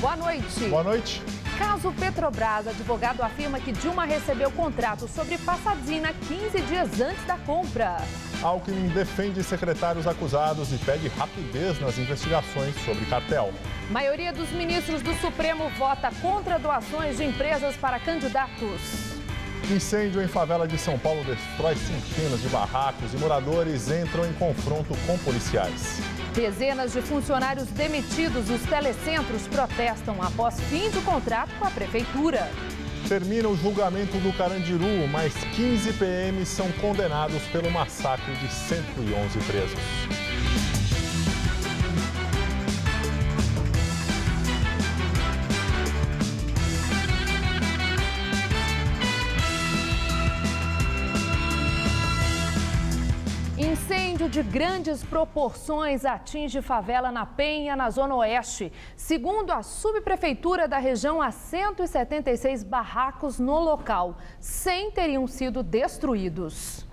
Boa noite. Boa noite. Caso Petrobras, advogado afirma que Dilma recebeu contrato sobre Passadina 15 dias antes da compra. Alckmin defende secretários acusados e pede rapidez nas investigações sobre cartel. Maioria dos ministros do Supremo vota contra doações de empresas para candidatos. Incêndio em favela de São Paulo destrói centenas de barracos e moradores entram em confronto com policiais. Dezenas de funcionários demitidos dos telecentros protestam após fim de contrato com a prefeitura. Termina o julgamento do Carandiru, mas 15 PMs são condenados pelo massacre de 111 presos. Incêndio de grandes proporções atinge favela na Penha, na Zona Oeste. Segundo a subprefeitura da região, há 176 barracos no local. 100 teriam sido destruídos.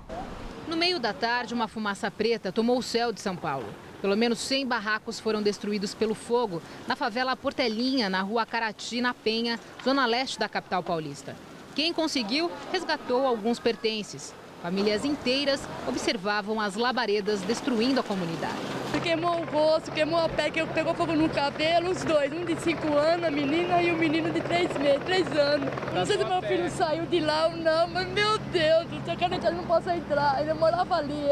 No meio da tarde, uma fumaça preta tomou o céu de São Paulo. Pelo menos 100 barracos foram destruídos pelo fogo na favela Portelinha, na rua Carati, na Penha, zona leste da capital paulista. Quem conseguiu, resgatou alguns pertences. Famílias inteiras observavam as labaredas destruindo a comunidade. Queimou o rosto, queimou a pele, que pegou fogo no cabelo, os dois, um de 5 anos, a menina, e o menino de 3 anos. Não sei se meu filho saiu de lá ou não, mas meu Deus, se eu não posso entrar, ele morava ali,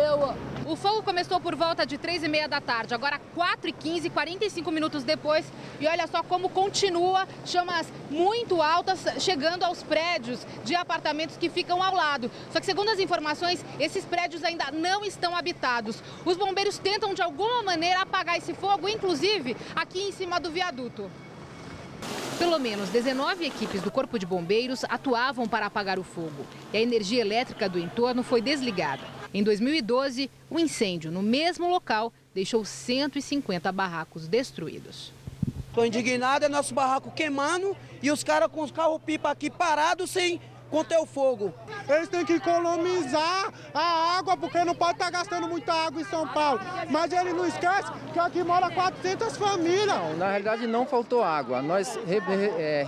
O fogo começou por volta de 3h30 da tarde, agora 4h15, 45 minutos depois. E olha só como continua, chamas muito altas chegando aos prédios de apartamentos que ficam ao lado. Só que segundo as informações, esses prédios ainda não estão habitados. Os bombeiros tentam de alguma maneira apagar esse fogo, inclusive aqui em cima do viaduto. Pelo menos 19 equipes do Corpo de Bombeiros atuavam para apagar o fogo. E a energia elétrica do entorno foi desligada. Em 2012, o incêndio no mesmo local deixou 150 barracos destruídos. Estou indignado, é nosso barraco queimando e os caras com os carros-pipa aqui parados sem conter o fogo. Eles têm que economizar a água, porque não pode estar gastando muita água em São Paulo. Mas ele não esquece que aqui mora 400 famílias. Não, na realidade não faltou água. Nós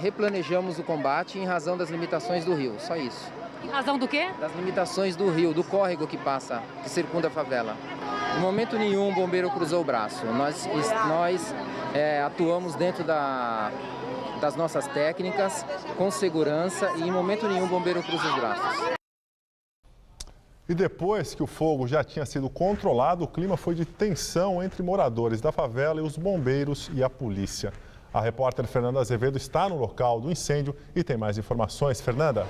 replanejamos o combate em razão das limitações do rio, só isso. Em razão do quê? Das limitações do rio, do córrego que passa, que circunda a favela. Em momento nenhum o bombeiro cruzou o braço. Nós atuamos dentro das nossas técnicas, com segurança, e em momento nenhum o bombeiro cruza os braços. E depois que o fogo já tinha sido controlado, o clima foi de tensão entre moradores da favela e os bombeiros e a polícia. A repórter Fernanda Azevedo está no local do incêndio e tem mais informações. Fernanda?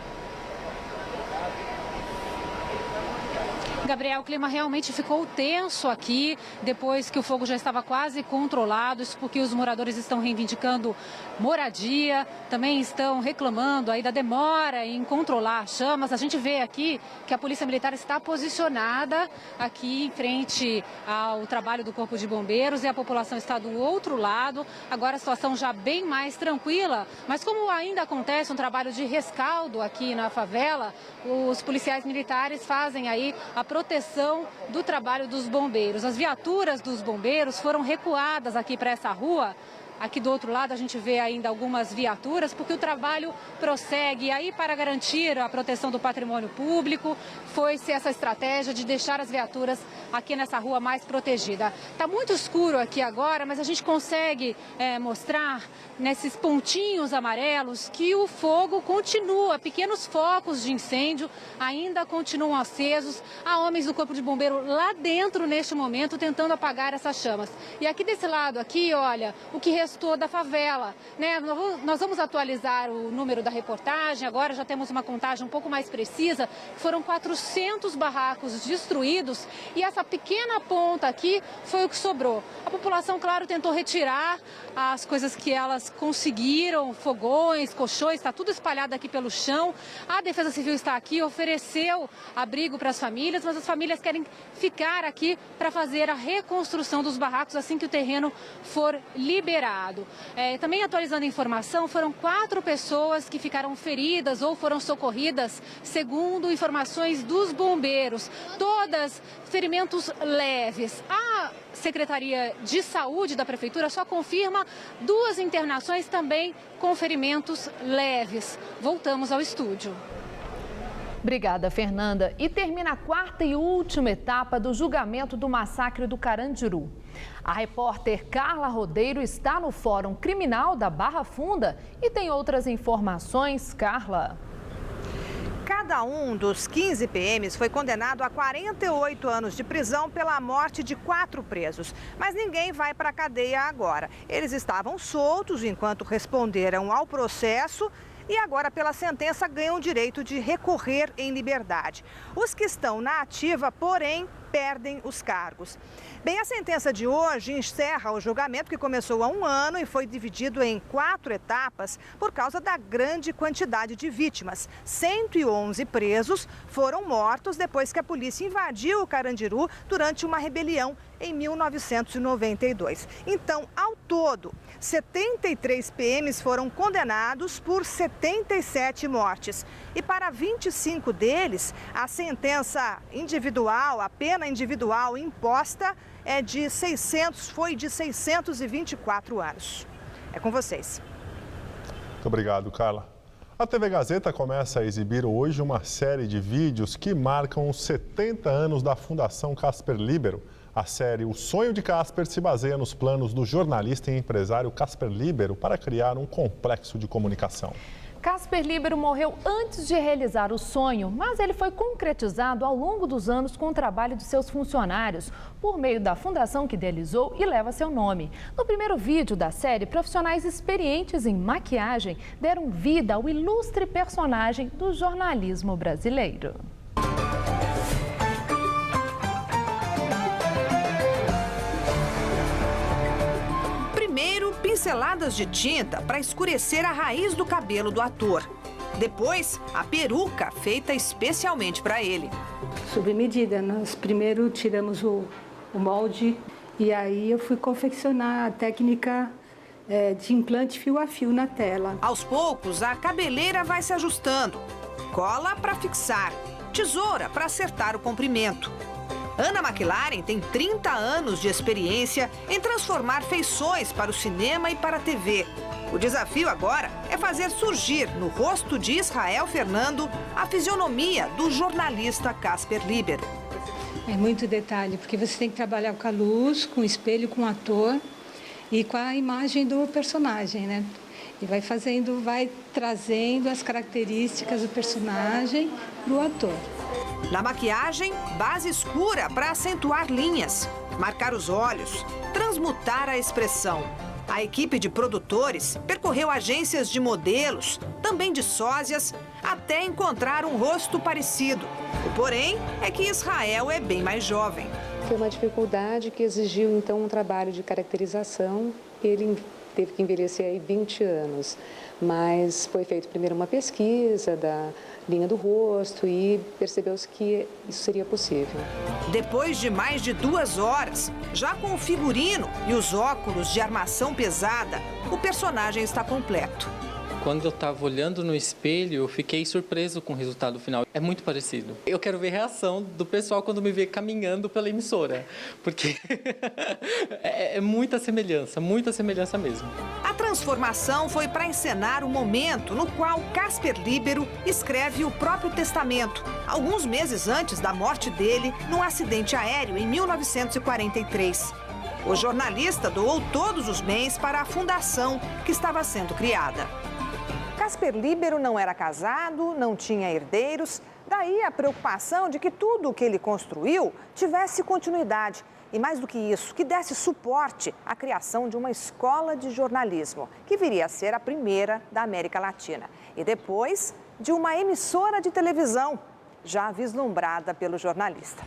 Gabriel, o clima realmente ficou tenso aqui, depois que o fogo já estava quase controlado, isso porque os moradores estão reivindicando moradia, também estão reclamando aí da demora em controlar as chamas. A gente vê aqui que a Polícia Militar está posicionada aqui em frente ao trabalho do Corpo de Bombeiros e a população está do outro lado. Agora a situação já bem mais tranquila, mas como ainda acontece um trabalho de rescaldo aqui na favela, os policiais militares fazem aí a proteção do trabalho dos bombeiros. As viaturas dos bombeiros foram recuadas aqui para essa rua. Aqui do outro lado a gente vê ainda algumas viaturas, porque o trabalho prossegue. E aí, para garantir a proteção do patrimônio público, foi-se essa estratégia de deixar as viaturas aqui nessa rua mais protegida. Está muito escuro aqui agora, mas a gente consegue mostrar nesses pontinhos amarelos que o fogo continua. Pequenos focos de incêndio ainda continuam acesos. Há homens do Corpo de Bombeiro lá dentro neste momento tentando apagar essas chamas. E aqui desse lado, aqui, olha, o que restou da favela, né? Nós vamos atualizar o número da reportagem, agora já temos uma contagem um pouco mais precisa. Foram 400 barracos destruídos e essa pequena ponta aqui foi o que sobrou. A população, claro, tentou retirar as coisas que elas conseguiram, fogões, colchões, está tudo espalhado aqui pelo chão. A Defesa Civil está aqui, ofereceu abrigo para as famílias, mas as famílias querem ficar aqui para fazer a reconstrução dos barracos assim que o terreno for liberado. delegado. Também atualizando a informação, foram 4 pessoas que ficaram feridas ou foram socorridas, segundo informações dos bombeiros. Todas ferimentos leves. A Secretaria de Saúde da Prefeitura só confirma 2 internações também com ferimentos leves. Voltamos ao estúdio. Obrigada, Fernanda. E termina a 4ª e última etapa do julgamento do massacre do Carandiru. A repórter Carla Rodeiro está no Fórum Criminal da Barra Funda e tem outras informações. Carla. Cada um dos 15 PMs foi condenado a 48 anos de prisão pela morte de 4 presos. Mas ninguém vai para a cadeia agora. Eles estavam soltos enquanto responderam ao processo e agora, pela sentença, ganham o direito de recorrer em liberdade. Os que estão na ativa, porém, perdem os cargos. Bem, a sentença de hoje encerra o julgamento que começou há 1 ano e foi dividido em 4 etapas por causa da grande quantidade de vítimas. 111 presos foram mortos depois que a polícia invadiu o Carandiru durante uma rebelião em 1992. Então, ao todo, 73 PMs foram condenados por 77 mortes. E para 25 deles, a sentença individual, a pena individual imposta foi de 624 anos. É com vocês. Muito obrigado, Carla. A TV Gazeta começa a exibir hoje uma série de vídeos que marcam os 70 anos da Fundação Casper Libero. A série O Sonho de Casper se baseia nos planos do jornalista e empresário Casper Libero para criar um complexo de comunicação. Casper Libero morreu antes de realizar o sonho, mas ele foi concretizado ao longo dos anos com o trabalho de seus funcionários, por meio da fundação que idealizou e leva seu nome. No primeiro vídeo da série, profissionais experientes em maquiagem deram vida ao ilustre personagem do jornalismo brasileiro. Primeiro, pinceladas de tinta para escurecer a raiz do cabelo do ator. Depois, a peruca feita especialmente para ele. Sob medida, nós primeiro tiramos o molde e aí eu fui confeccionar a técnica de implante fio a fio na tela. Aos poucos, a cabeleira vai se ajustando. Cola para fixar, tesoura para acertar o comprimento. Ana McLaren tem 30 anos de experiência em transformar feições para o cinema e para a TV. O desafio agora é fazer surgir no rosto de Israel Fernando a fisionomia do jornalista Casper Libero. É muito detalhe, porque você tem que trabalhar com a luz, com o espelho, com o ator e com a imagem do personagem, né? E vai trazendo as características do personagem para o ator. Na maquiagem, base escura para acentuar linhas, marcar os olhos, transmutar a expressão. A equipe de produtores percorreu agências de modelos, também de sósias, até encontrar um rosto parecido. O porém é que Israel é bem mais jovem. Foi uma dificuldade que exigiu, então, um trabalho de caracterização. Ele teve que envelhecer aí 20 anos, mas foi feito primeiro uma pesquisa da linha do rosto e percebeu-se que isso seria possível. Depois de mais de 2 horas, já com o figurino e os óculos de armação pesada, o personagem está completo. Quando eu estava olhando no espelho, eu fiquei surpreso com o resultado final. É muito parecido. Eu quero ver a reação do pessoal quando me vê caminhando pela emissora, porque é muita semelhança mesmo. A transformação foi para encenar o momento no qual Casper Libero escreve o próprio testamento, alguns meses antes da morte dele num acidente aéreo em 1943. O jornalista doou todos os bens para a fundação que estava sendo criada. Casper Libero não era casado, não tinha herdeiros, daí a preocupação de que tudo o que ele construiu tivesse continuidade. E mais do que isso, que desse suporte à criação de uma escola de jornalismo, que viria a ser a primeira da América Latina. E depois, de uma emissora de televisão, já vislumbrada pelo jornalista.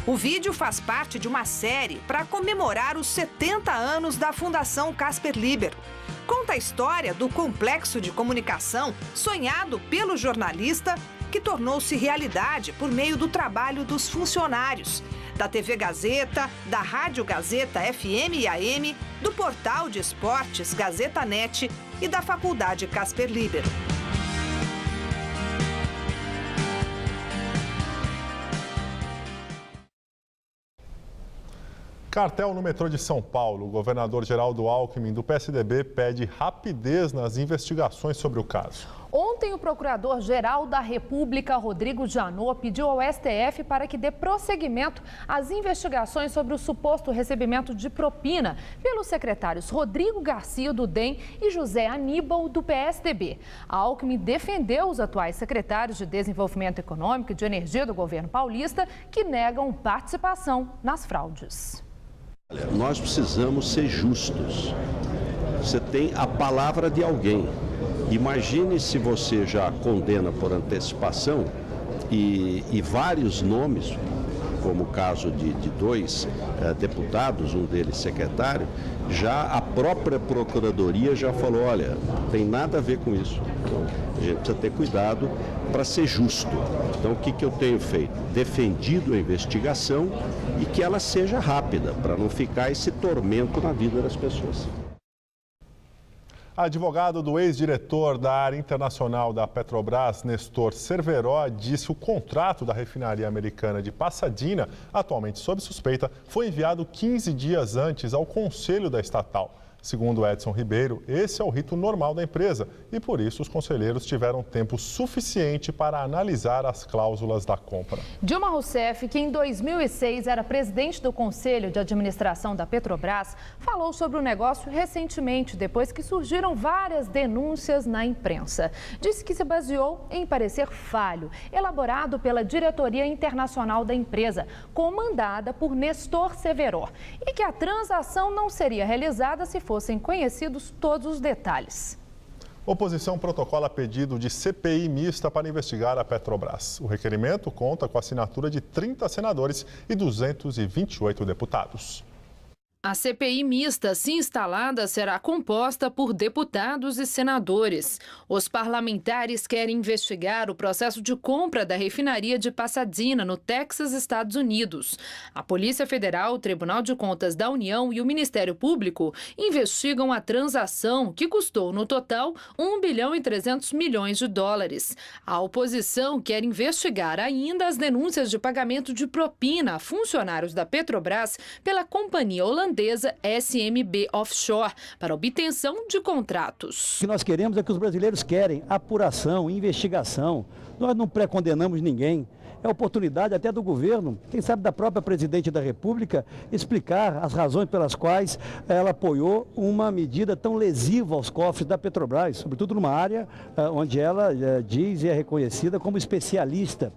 O vídeo faz parte de uma série para comemorar os 70 anos da Fundação Casper Libero. Conta a história do complexo de comunicação sonhado pelo jornalista, que tornou-se realidade por meio do trabalho dos funcionários. da TV Gazeta, da Rádio Gazeta FM e AM, do portal de esportes Gazeta Net e da Faculdade Casper Libero. Cartel no metrô de São Paulo. O governador Geraldo Alckmin, do PSDB, pede rapidez nas investigações sobre o caso. Ontem, o Procurador-Geral da República, Rodrigo Janot, pediu ao STF para que dê prosseguimento às investigações sobre o suposto recebimento de propina pelos secretários Rodrigo Garcia, do DEM, e José Aníbal, do PSDB. Alckmin defendeu os atuais secretários de Desenvolvimento Econômico e de Energia do governo paulista, que negam participação nas fraudes. Nós precisamos ser justos. Você tem a palavra de alguém. Imagine se você já condena por antecipação e vários nomes, como o caso de dois deputados, um deles secretário, já a própria Procuradoria já falou, olha, não tem nada a ver com isso. Então, a gente precisa ter cuidado para ser justo. Então, o que eu tenho feito? Defendido a investigação e que ela seja rápida, para não ficar esse tormento na vida das pessoas. Advogado do ex-diretor da área internacional da Petrobras, Nestor Cerveró, disse que o contrato da refinaria americana de Pasadena, atualmente sob suspeita, foi enviado 15 dias antes ao conselho da estatal. Segundo Edson Ribeiro, esse é o rito normal da empresa e, por isso, os conselheiros tiveram tempo suficiente para analisar as cláusulas da compra. Dilma Rousseff, que em 2006 era presidente do Conselho de Administração da Petrobras, falou sobre o negócio recentemente, depois que surgiram várias denúncias na imprensa. Disse que se baseou em parecer falho, elaborado pela diretoria internacional da empresa, comandada por Nestor Cerveró, e que a transação não seria realizada se fossem conhecidos todos os detalhes. Oposição protocola pedido de CPI mista para investigar a Petrobras. O requerimento conta com a assinatura de 30 senadores e 228 deputados. A CPI mista, se instalada, será composta por deputados e senadores. Os parlamentares querem investigar o processo de compra da refinaria de Pasadena, no Texas, Estados Unidos. A Polícia Federal, o Tribunal de Contas da União e o Ministério Público investigam a transação, que custou, no total, 1 bilhão e 300 milhões de dólares. A oposição quer investigar ainda as denúncias de pagamento de propina a funcionários da Petrobras pela companhia holandesa SMB Offshore para obtenção de contratos. O que nós queremos é que os brasileiros querem apuração, investigação. Nós não pré-condenamos ninguém. É oportunidade até do governo, quem sabe da própria presidente da República, explicar as razões pelas quais ela apoiou uma medida tão lesiva aos cofres da Petrobras, sobretudo numa área onde ela diz e é reconhecida como especialista.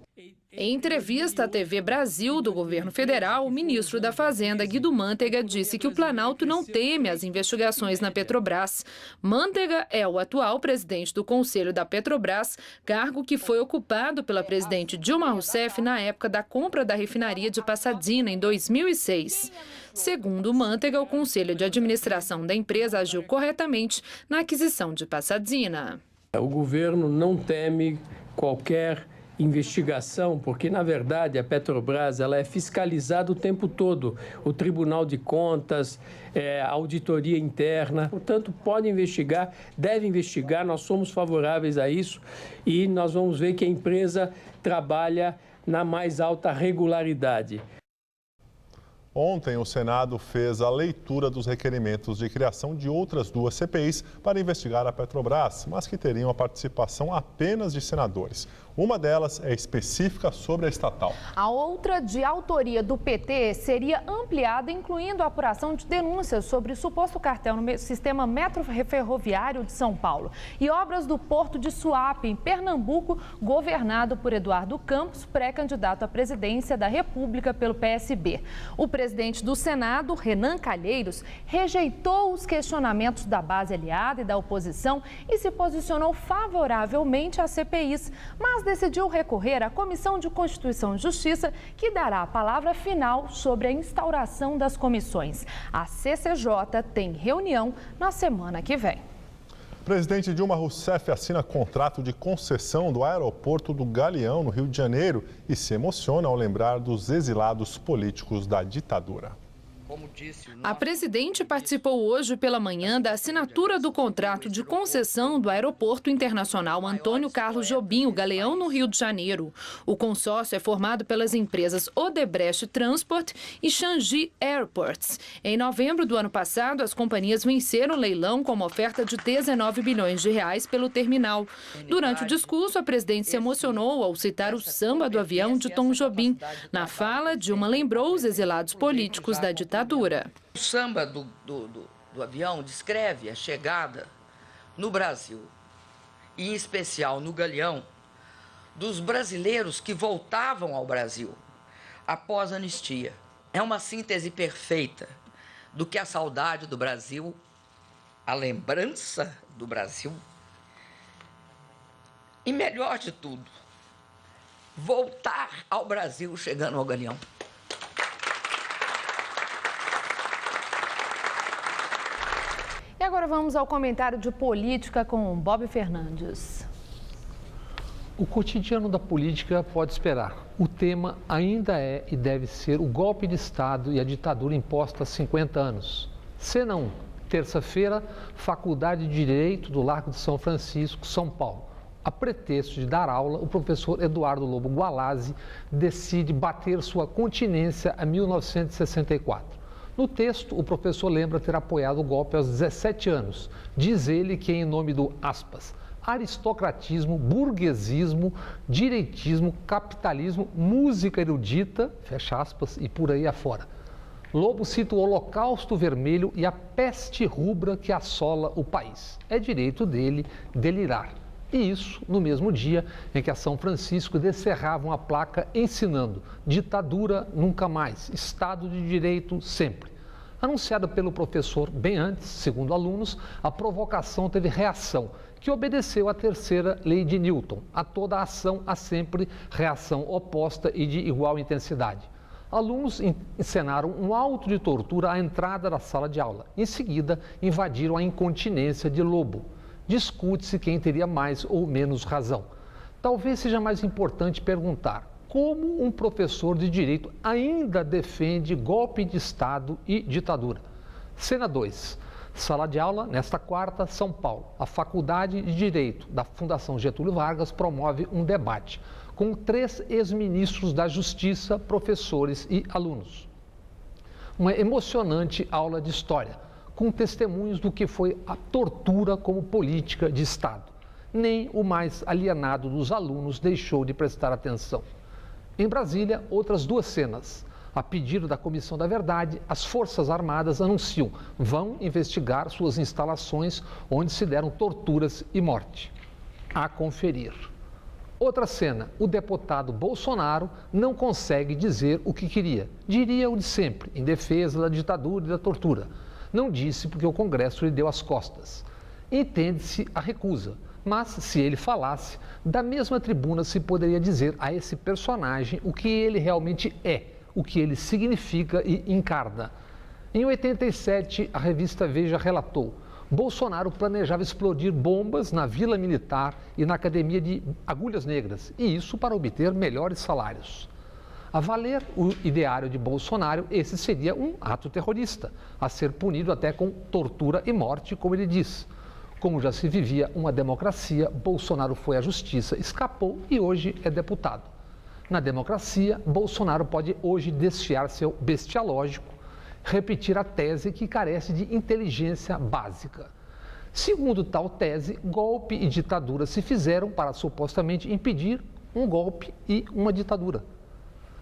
Em entrevista à TV Brasil do governo federal, o ministro da Fazenda, Guido Mantega, disse que o Planalto não teme as investigações na Petrobras. Mantega é o atual presidente do Conselho da Petrobras, cargo que foi ocupado pela presidente Dilma Rousseff na época da compra da refinaria de Pasadena, em 2006. Segundo Mantega, o Conselho de Administração da empresa agiu corretamente na aquisição de Pasadena. O governo não teme qualquer investigação, porque, na verdade, a Petrobras ela é fiscalizada o tempo todo. O Tribunal de Contas, a auditoria interna, portanto, pode investigar, deve investigar, nós somos favoráveis a isso e nós vamos ver que a empresa trabalha na mais alta regularidade. Ontem, o Senado fez a leitura dos requerimentos de criação de outras duas CPIs para investigar a Petrobras, mas que teriam a participação apenas de senadores. Uma delas é específica sobre a estatal. A outra, de autoria do PT, seria ampliada, incluindo a apuração de denúncias sobre o suposto cartel no sistema metroferroviário de São Paulo e obras do Porto de Suape, em Pernambuco, governado por Eduardo Campos, pré-candidato à presidência da República pelo PSB. O presidente do Senado, Renan Calheiros, rejeitou os questionamentos da base aliada e da oposição e se posicionou favoravelmente às CPIs, mas decidiu recorrer à Comissão de Constituição e Justiça, que dará a palavra final sobre a instauração das comissões. A CCJ tem reunião na semana que vem. Presidente Dilma Rousseff assina contrato de concessão do aeroporto do Galeão, no Rio de Janeiro, e se emociona ao lembrar dos exilados políticos da ditadura. A presidente participou hoje pela manhã da assinatura do contrato de concessão do Aeroporto Internacional Antônio Carlos Jobim, o Galeão, no Rio de Janeiro. O consórcio é formado pelas empresas Odebrecht Transport e Changi Airports. Em novembro do ano passado, as companhias venceram o leilão com uma oferta de 19 bilhões de reais pelo terminal. Durante o discurso, a presidente se emocionou ao citar o samba do avião de Tom Jobim. Na fala, Dilma lembrou os exilados políticos da ditadura. O samba do avião descreve a chegada no Brasil, e em especial no Galeão, dos brasileiros que voltavam ao Brasil após a anistia. É uma síntese perfeita do que a saudade do Brasil, a lembrança do Brasil, e melhor de tudo, voltar ao Brasil chegando ao Galeão. E agora vamos ao comentário de política com Bob Fernandes. O cotidiano da política pode esperar. O tema ainda é e deve ser o golpe de Estado e a ditadura imposta há 50 anos. Cena 1, terça-feira, Faculdade de Direito do Largo de São Francisco, São Paulo. A pretexto de dar aula, o professor Eduardo Lobo Gualazzi decide bater sua continência a 1964. No texto, o professor lembra ter apoiado o golpe aos 17 anos. Diz ele que, em nome do, aspas, aristocratismo, burguesismo, direitismo, capitalismo, música erudita, fecha aspas, e por aí afora. Lobo cita o Holocausto Vermelho e a peste rubra que assola o país. É direito dele delirar. E isso no mesmo dia em que a São Francisco descerrava uma placa ensinando ditadura nunca mais, Estado de Direito sempre. Anunciada pelo professor bem antes, segundo alunos, a provocação teve reação, que obedeceu à terceira lei de Newton. A toda ação há sempre reação oposta e de igual intensidade. Alunos encenaram um auto de tortura à entrada da sala de aula. Em seguida, invadiram a incontinência de Lobo. Discute-se quem teria mais ou menos razão. Talvez seja mais importante perguntar como um professor de direito ainda defende golpe de Estado e ditadura. Cena 2. Sala de aula, nesta quarta, São Paulo. A Faculdade de Direito da Fundação Getúlio Vargas promove um debate com 3 ex-ministros da Justiça, professores e alunos. Uma emocionante aula de história, com testemunhos do que foi a tortura como política de Estado. Nem o mais alienado dos alunos deixou de prestar atenção. Em Brasília, outras 2 cenas. A pedido da Comissão da Verdade, as Forças Armadas anunciam vão investigar suas instalações onde se deram torturas e morte. A conferir. Outra cena, o deputado Bolsonaro não consegue dizer o que queria. Diria o de sempre, em defesa da ditadura e da tortura. Não disse porque o Congresso lhe deu as costas. Entende-se a recusa, mas se ele falasse, da mesma tribuna se poderia dizer a esse personagem o que ele realmente é, o que ele significa e encarna. Em 87, a revista Veja relatou: Bolsonaro planejava explodir bombas na Vila Militar e na Academia de Agulhas Negras, e isso para obter melhores salários. A valer o ideário de Bolsonaro, esse seria um ato terrorista, a ser punido até com tortura e morte, como ele diz. Como já se vivia uma democracia, Bolsonaro foi à justiça, escapou e hoje é deputado. Na democracia, Bolsonaro pode hoje desfiar seu bestialógico, repetir a tese que carece de inteligência básica. Segundo tal tese, golpe e ditadura se fizeram para supostamente impedir um golpe e uma ditadura.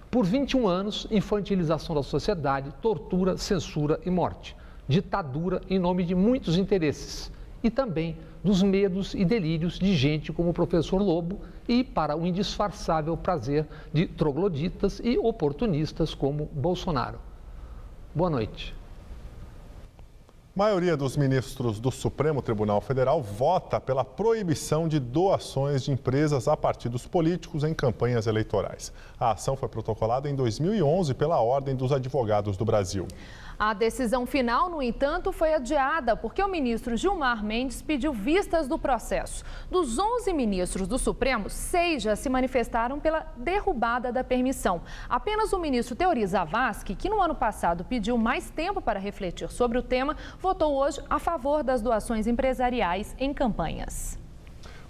Por 21 anos, infantilização da sociedade, tortura, censura e morte. Ditadura em nome de muitos interesses e também dos medos e delírios de gente como o professor Lobo e para o indisfarçável prazer de trogloditas e oportunistas como Bolsonaro. Boa noite. A maioria dos ministros do Supremo Tribunal Federal vota pela proibição de doações de empresas a partidos políticos em campanhas eleitorais. A ação foi protocolada em 2011 pela Ordem dos Advogados do Brasil. A decisão final, no entanto, foi adiada porque o ministro Gilmar Mendes pediu vistas do processo. Dos 11 ministros do Supremo, 6 já se manifestaram pela derrubada da permissão. Apenas o ministro Teori Zavascki, que no ano passado pediu mais tempo para refletir sobre o tema, votou hoje a favor das doações empresariais em campanhas.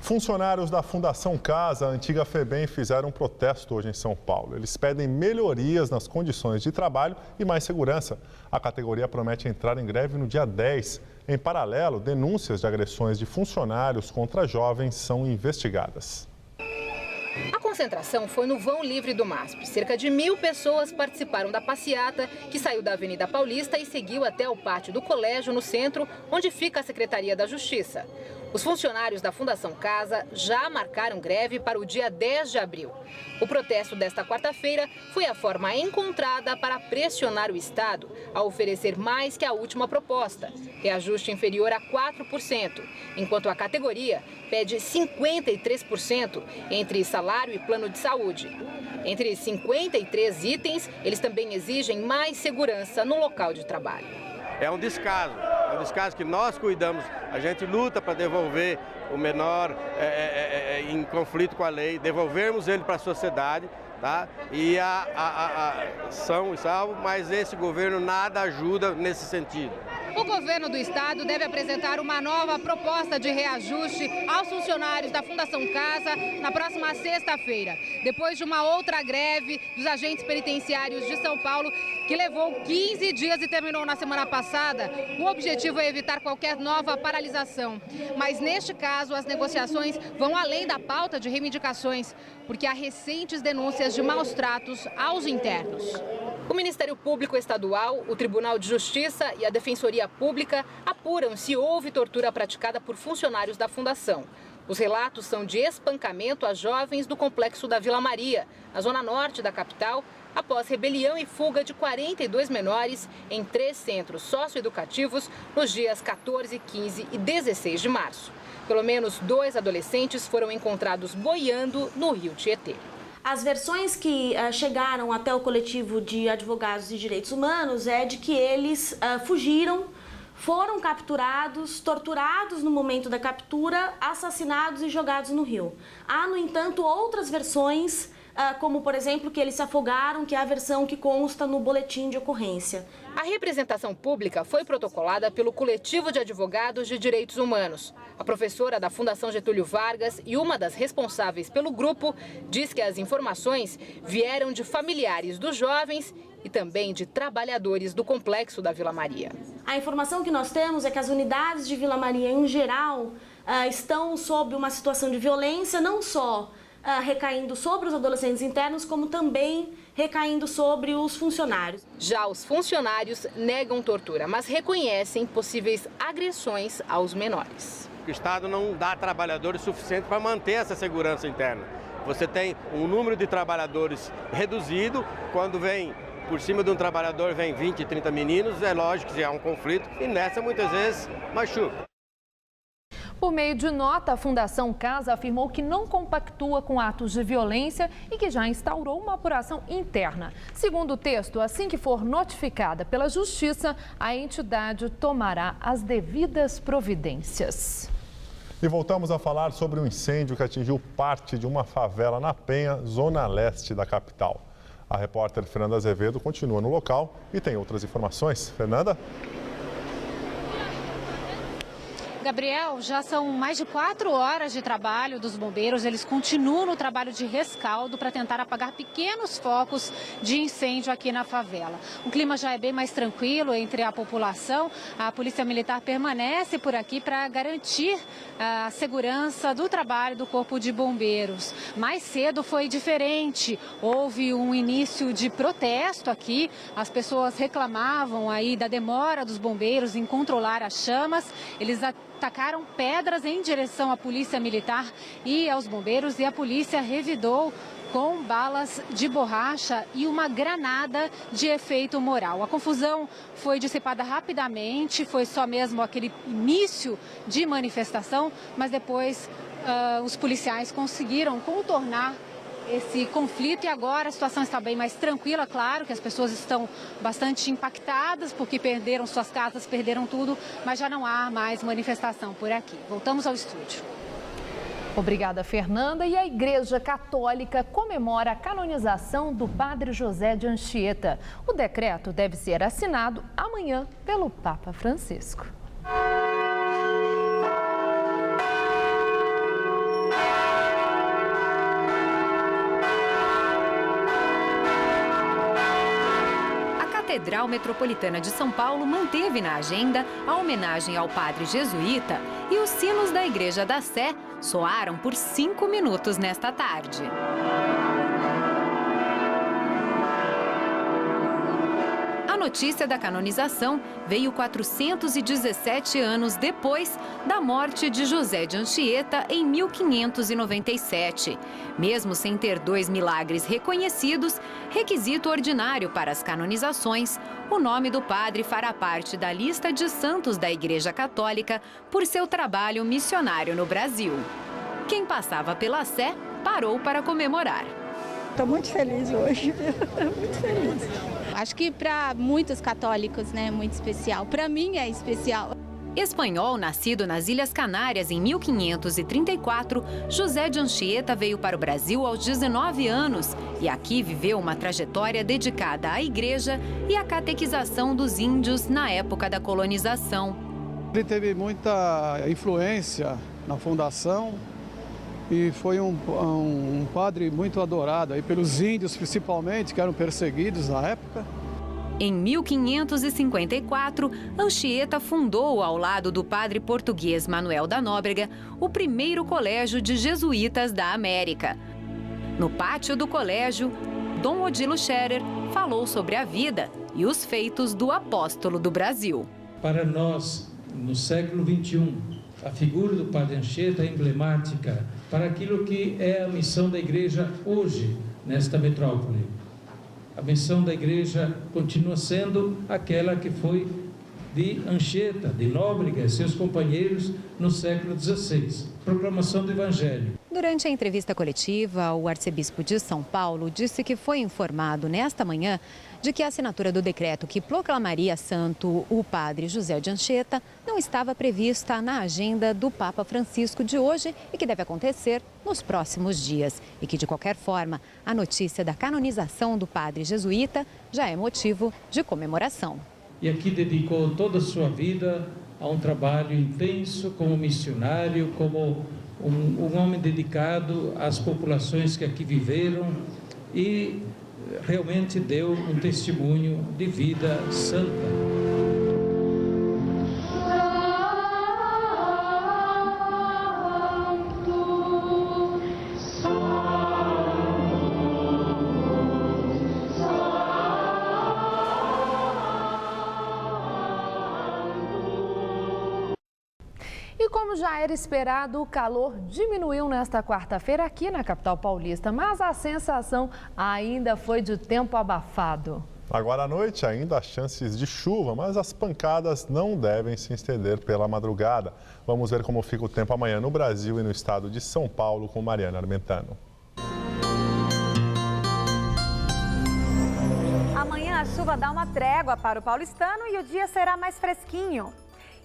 Funcionários da Fundação Casa, a antiga FEBEM, fizeram um protesto hoje em São Paulo. Eles pedem melhorias nas condições de trabalho e mais segurança. A categoria promete entrar em greve no dia 10. Em paralelo, denúncias de agressões de funcionários contra jovens são investigadas. A concentração foi no vão livre do MASP. Cerca de 1.000 pessoas participaram da passeata, que saiu da Avenida Paulista e seguiu até o pátio do colégio, no centro, onde fica a Secretaria da Justiça. Os funcionários da Fundação Casa já marcaram greve para o dia 10 de abril. O protesto desta quarta-feira foi a forma encontrada para pressionar o Estado a oferecer mais que a última proposta, reajuste inferior a 4%, enquanto a categoria pede 53% entre salário e plano de saúde. Entre 53 itens, eles também exigem mais segurança no local de trabalho. É um descaso que nós cuidamos, a gente luta para devolver o menor em conflito com a lei, devolvermos ele para a sociedade, tá? E são e salvo, mas esse governo nada ajuda nesse sentido. O governo do estado deve apresentar uma nova proposta de reajuste aos funcionários da Fundação Casa na próxima sexta-feira, depois de uma outra greve dos agentes penitenciários de São Paulo, que levou 15 dias e terminou na semana passada. O objetivo é evitar qualquer nova paralisação. Mas neste caso, as negociações vão além da pauta de reivindicações, porque há recentes denúncias de maus-tratos aos internos. O Ministério Público Estadual, o Tribunal de Justiça e a Defensoria Pública apuram se houve tortura praticada por funcionários da Fundação. Os relatos são de espancamento a jovens do complexo da Vila Maria, na zona norte da capital, após rebelião e fuga de 42 menores em 3 centros socioeducativos nos dias 14, 15 e 16 de março. Pelo menos 2 adolescentes foram encontrados boiando no rio Tietê. As versões que chegaram até o coletivo de advogados de direitos humanos é de que eles fugiram, foram capturados, torturados no momento da captura, assassinados e jogados no rio. Há, no entanto, outras versões, como, por exemplo, que eles se afogaram, que é a versão que consta no boletim de ocorrência. A representação pública foi protocolada pelo Coletivo de Advogados de Direitos Humanos. A professora da Fundação Getúlio Vargas e uma das responsáveis pelo grupo diz que as informações vieram de familiares dos jovens e também de trabalhadores do complexo da Vila Maria. A informação que nós temos é que as unidades de Vila Maria, em geral, estão sob uma situação de violência, não só recaindo sobre os adolescentes internos, como também recaindo sobre os funcionários. Já os funcionários negam tortura, mas reconhecem possíveis agressões aos menores. O Estado não dá trabalhadores suficientes para manter essa segurança interna. Você tem um número de trabalhadores reduzido, quando vem por cima de um trabalhador vem 20, 30 meninos, é lógico que há um conflito e nessa muitas vezes machuca. Por meio de nota, a Fundação Casa afirmou que não compactua com atos de violência e que já instaurou uma apuração interna. Segundo o texto, assim que for notificada pela Justiça, a entidade tomará as devidas providências. E voltamos a falar sobre um incêndio que atingiu parte de uma favela na Penha, zona leste da capital. A repórter Fernanda Azevedo continua no local e tem outras informações. Fernanda? Gabriel, já são mais de 4 horas de trabalho dos bombeiros. Eles continuam no trabalho de rescaldo para tentar apagar pequenos focos de incêndio aqui na favela. O clima já é bem mais tranquilo entre a população. A Polícia Militar permanece por aqui para garantir a segurança do trabalho do Corpo de Bombeiros. Mais cedo foi diferente. Houve um início de protesto aqui. As pessoas reclamavam aí da demora dos bombeiros em controlar as chamas. Eles atacaram pedras em direção à Polícia Militar e aos bombeiros, e a polícia revidou com balas de borracha e uma granada de efeito moral. A confusão foi dissipada rapidamente, foi só mesmo aquele início de manifestação, mas depois os policiais conseguiram contornar esse conflito e agora a situação está bem mais tranquila, claro que as pessoas estão bastante impactadas porque perderam suas casas, perderam tudo, mas já não há mais manifestação por aqui. Voltamos ao estúdio. Obrigada, Fernanda. E a Igreja Católica comemora a canonização do Padre José de Anchieta. O decreto deve ser assinado amanhã pelo Papa Francisco. A Catedral Metropolitana de São Paulo manteve na agenda a homenagem ao padre jesuíta e os sinos da Igreja da Sé soaram por 5 minutos nesta tarde. A notícia da canonização veio 417 anos depois da morte de José de Anchieta em 1597. Mesmo sem ter 2 milagres reconhecidos, requisito ordinário para as canonizações, o nome do padre fará parte da lista de santos da Igreja Católica por seu trabalho missionário no Brasil. Quem passava pela Sé parou para comemorar. Estou muito feliz hoje, muito feliz. Acho que para muitos católicos, né, é muito especial. Para mim é especial. Espanhol, nascido nas Ilhas Canárias em 1534, José de Anchieta veio para o Brasil aos 19 anos e aqui viveu uma trajetória dedicada à igreja e à catequização dos índios na época da colonização. Ele teve muita influência na fundação e foi um padre muito adorado aí pelos índios, principalmente, que eram perseguidos na época. Em 1554, Anchieta fundou, ao lado do padre português Manuel da Nóbrega, o primeiro colégio de jesuítas da América. No pátio do colégio, Dom Odilo Scherer falou sobre a vida e os feitos do apóstolo do Brasil. Para nós, no século XXI, a figura do padre Anchieta é emblemática para aquilo que é a missão da igreja hoje, nesta metrópole. A missão da igreja continua sendo aquela que foi de Anchieta, de Nóbrega e seus companheiros no século XVI. Proclamação do Evangelho. Durante a entrevista coletiva, o arcebispo de São Paulo disse que foi informado nesta manhã de que a assinatura do decreto que proclamaria santo o padre José de Anchieta não estava prevista na agenda do Papa Francisco de hoje e que deve acontecer nos próximos dias. E que, de qualquer forma, a notícia da canonização do padre jesuíta já é motivo de comemoração. E aqui dedicou toda a sua vida a um trabalho intenso como missionário, como um homem dedicado às populações que aqui viveram e realmente deu um testemunho de vida santa. E como já era esperado, o calor diminuiu nesta quarta-feira aqui na capital paulista, mas a sensação ainda foi de tempo abafado. Agora à noite ainda há chances de chuva, mas as pancadas não devem se estender pela madrugada. Vamos ver como fica o tempo amanhã no Brasil e no estado de São Paulo com Mariana Armentano. Amanhã a chuva dá uma trégua para o paulistano e o dia será mais fresquinho.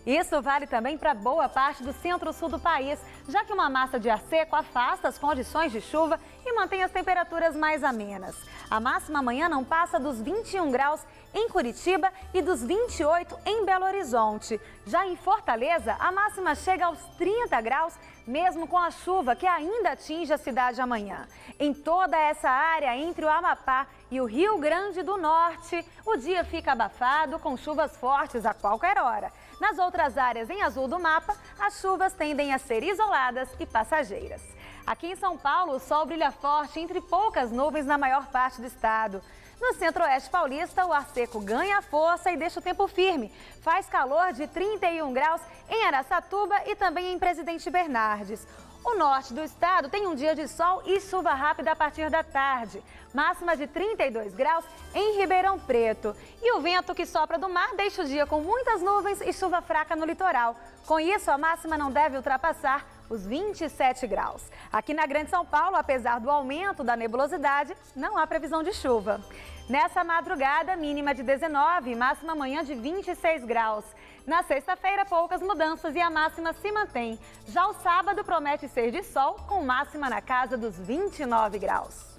Isso vale também para boa parte do centro-sul do país, já que uma massa de ar seco afasta as condições de chuva e mantém as temperaturas mais amenas. A máxima amanhã não passa dos 21 graus em Curitiba e dos 28 em Belo Horizonte. Já em Fortaleza, a máxima chega aos 30 graus, mesmo com a chuva que ainda atinge a cidade amanhã. Em toda essa área entre o Amapá e o Rio Grande do Norte, o dia fica abafado com chuvas fortes a qualquer hora. Nas outras áreas em azul do mapa, as chuvas tendem a ser isoladas e passageiras. Aqui em São Paulo, o sol brilha forte entre poucas nuvens na maior parte do estado. No centro-oeste paulista, o ar seco ganha força e deixa o tempo firme. Faz calor de 31 graus em Araçatuba e também em Presidente Bernardes. O norte do estado tem um dia de sol e chuva rápida a partir da tarde. Máxima de 32 graus em Ribeirão Preto. E o vento que sopra do mar deixa o dia com muitas nuvens e chuva fraca no litoral. Com isso, a máxima não deve ultrapassar os 27 graus. Aqui na Grande São Paulo, apesar do aumento da nebulosidade, não há previsão de chuva. Nessa madrugada, mínima de 19 e máxima amanhã de 26 graus. Na sexta-feira, poucas mudanças e a máxima se mantém. Já o sábado promete ser de sol, com máxima na casa dos 29 graus.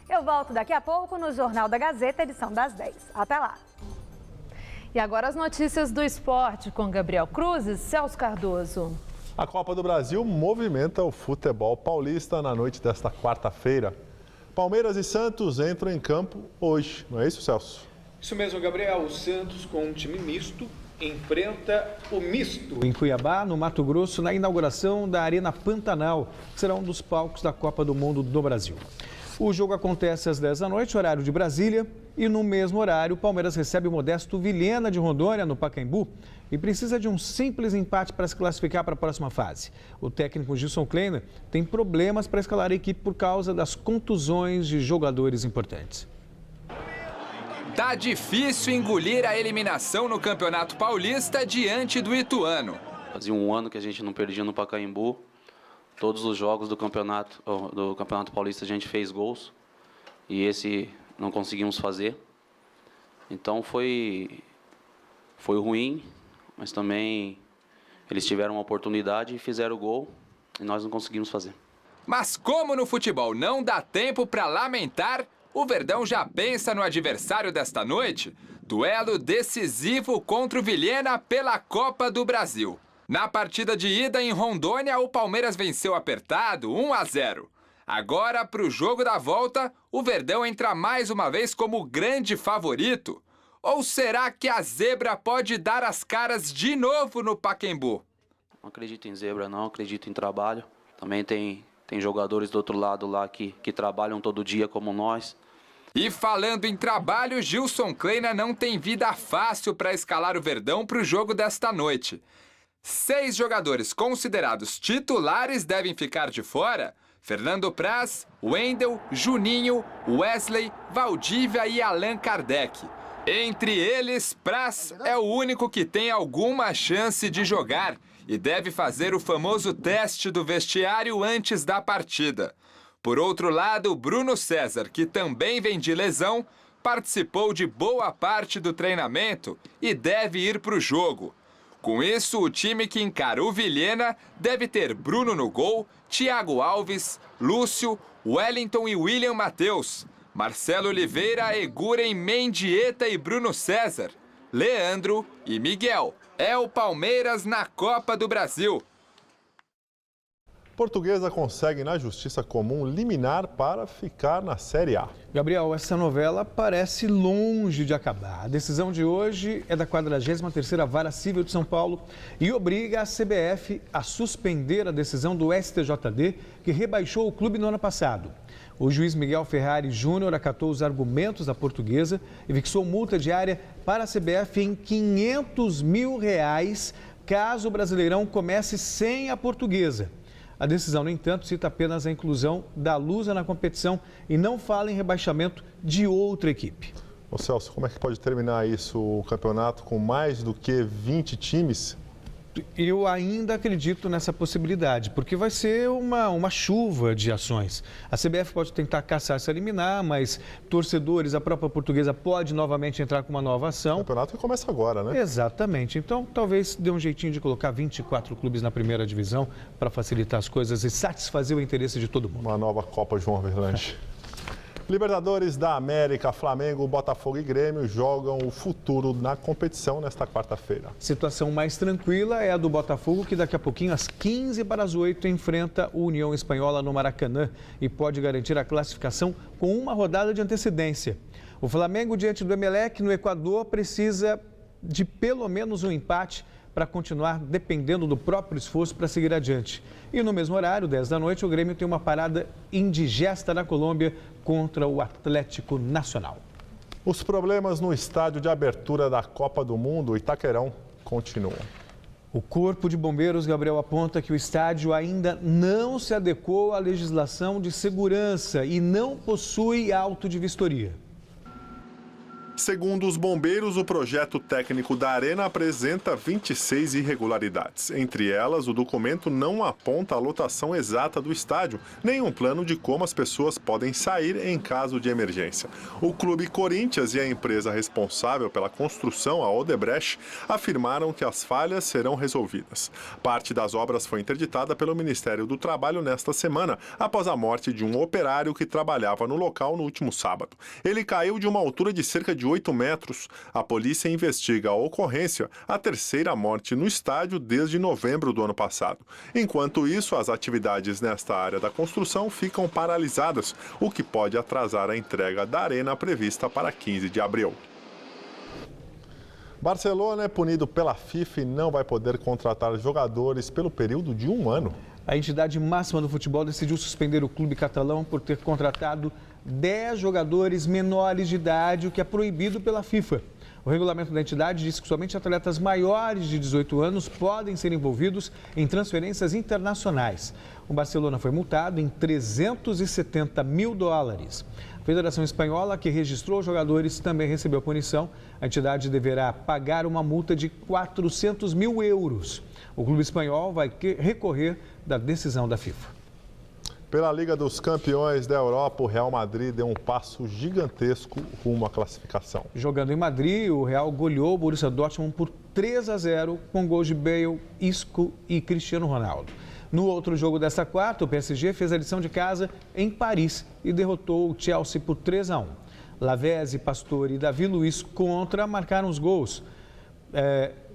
Eu volto daqui a pouco no Jornal da Gazeta, edição das 10. Até lá! E agora as notícias do esporte com Gabriel Cruz e Celso Cardoso. A Copa do Brasil movimenta o futebol paulista na noite desta quarta-feira. Palmeiras e Santos entram em campo hoje, não é isso, Celso? Isso mesmo, Gabriel. O Santos, com um time misto, enfrenta o misto em Cuiabá, no Mato Grosso, na inauguração da Arena Pantanal, que será um dos palcos da Copa do Mundo do Brasil. O jogo acontece às 10 da noite, horário de Brasília, e no mesmo horário o Palmeiras recebe o modesto Vilhena de Rondônia, no Pacaembu, e precisa de um simples empate para se classificar para a próxima fase. O técnico Gilson Kleiner tem problemas para escalar a equipe por causa das contusões de jogadores importantes. Tá difícil engolir a eliminação no Campeonato Paulista diante do Ituano. Fazia um ano que a gente não perdia no Pacaembu. Todos os jogos do Campeonato Paulista a gente fez gols e esse não conseguimos fazer. Então foi ruim, mas também eles tiveram uma oportunidade e fizeram o gol e nós não conseguimos fazer. Mas como no futebol não dá tempo para lamentar, o Verdão já pensa no adversário desta noite, duelo decisivo contra o Vilhena pela Copa do Brasil. Na partida de ida em Rondônia, o Palmeiras venceu apertado 1-0. Agora, para o jogo da volta, o Verdão entra mais uma vez como grande favorito. Ou será que a zebra pode dar as caras de novo no Pacaembu? Não acredito em zebra, não. Acredito em trabalho. Também tem jogadores do outro lado lá que trabalham todo dia como nós. E falando em trabalho, Gilson Kleiner não tem vida fácil para escalar o Verdão para o jogo desta noite. 6 jogadores considerados titulares devem ficar de fora: Fernando Praz, Wendel, Juninho, Wesley, Valdívia e Allan Kardec. Entre eles, Praz é o único que tem alguma chance de jogar e deve fazer o famoso teste do vestiário antes da partida. Por outro lado, Bruno César, que também vem de lesão, participou de boa parte do treinamento e deve ir para o jogo. Com isso, o time que encara o Vilhena deve ter Bruno no gol, Thiago Alves, Lúcio, Wellington e William Matheus, Marcelo Oliveira, Eguren, Mendieta e Bruno César, Leandro e Miguel. É o Palmeiras na Copa do Brasil. Portuguesa consegue na Justiça Comum liminar para ficar na Série A. Gabriel, essa novela parece longe de acabar. A decisão de hoje é da 43ª Vara Civil de São Paulo e obriga a CBF a suspender a decisão do STJD, que rebaixou o clube no ano passado. O juiz Miguel Ferrari Júnior acatou os argumentos da Portuguesa e fixou multa diária para a CBF em R$500 mil caso o Brasileirão comece sem a Portuguesa. A decisão, no entanto, cita apenas a inclusão da Lusa na competição e não fala em rebaixamento de outra equipe. Ô Celso, como é que pode terminar isso, o campeonato com mais do que 20 times? Eu ainda acredito nessa possibilidade, porque vai ser uma chuva de ações. A CBF pode tentar caçar se eliminar, mas torcedores, a própria Portuguesa pode novamente entrar com uma nova ação. O campeonato começa agora, né? Exatamente. Então, talvez dê um jeitinho de colocar 24 clubes na primeira divisão para facilitar as coisas e satisfazer o interesse de todo mundo. Uma nova Copa João Avelange. Libertadores da América, Flamengo, Botafogo e Grêmio jogam o futuro na competição nesta quarta-feira. Situação mais tranquila é a do Botafogo, que daqui a pouquinho, às 15:45, enfrenta o União Espanhola no Maracanã e pode garantir a classificação com uma rodada de antecedência. O Flamengo, diante do Emelec, no Equador, precisa de pelo menos um empate para continuar dependendo do próprio esforço para seguir adiante. E no mesmo horário, 10 da noite, o Grêmio tem uma parada indigesta na Colômbia contra o Atlético Nacional. Os problemas no estádio de abertura da Copa do Mundo, Itaquerão, continuam. O Corpo de Bombeiros, Gabriel, aponta que o estádio ainda não se adequou à legislação de segurança e não possui auto de vistoria. Segundo os bombeiros, o projeto técnico da Arena apresenta 26 irregularidades. Entre elas, o documento não aponta a lotação exata do estádio, nem um plano de como as pessoas podem sair em caso de emergência. O Clube Corinthians e a empresa responsável pela construção, a Odebrecht, afirmaram que as falhas serão resolvidas. Parte das obras foi interditada pelo Ministério do Trabalho nesta semana, após a morte de um operário que trabalhava no local no último sábado. Ele caiu de uma altura de cerca de 8 metros. A polícia investiga a ocorrência, a terceira morte no estádio desde novembro do ano passado. Enquanto isso, as atividades nesta área da construção ficam paralisadas, o que pode atrasar a entrega da arena prevista para 15 de abril. Barcelona é punido pela FIFA e não vai poder contratar jogadores pelo período de 1 ano. A entidade máxima do futebol decidiu suspender o clube catalão por ter contratado 10 jogadores menores de idade, o que é proibido pela FIFA. O regulamento da entidade diz que somente atletas maiores de 18 anos podem ser envolvidos em transferências internacionais. O Barcelona foi multado em 370 mil dólares. A Federação Espanhola, que registrou os jogadores, também recebeu punição. A entidade deverá pagar uma multa de 400 mil euros. O clube espanhol vai recorrer da decisão da FIFA. Pela Liga dos Campeões da Europa, o Real Madrid deu um passo gigantesco rumo à classificação. Jogando em Madrid, o Real goleou o Borussia Dortmund por 3-0 com gols de Bale, Isco e Cristiano Ronaldo. No outro jogo desta quarta, o PSG fez a lição de casa em Paris e derrotou o Chelsea por 3-1. Lavezzi, Pastore e Davi Luiz contra marcaram os gols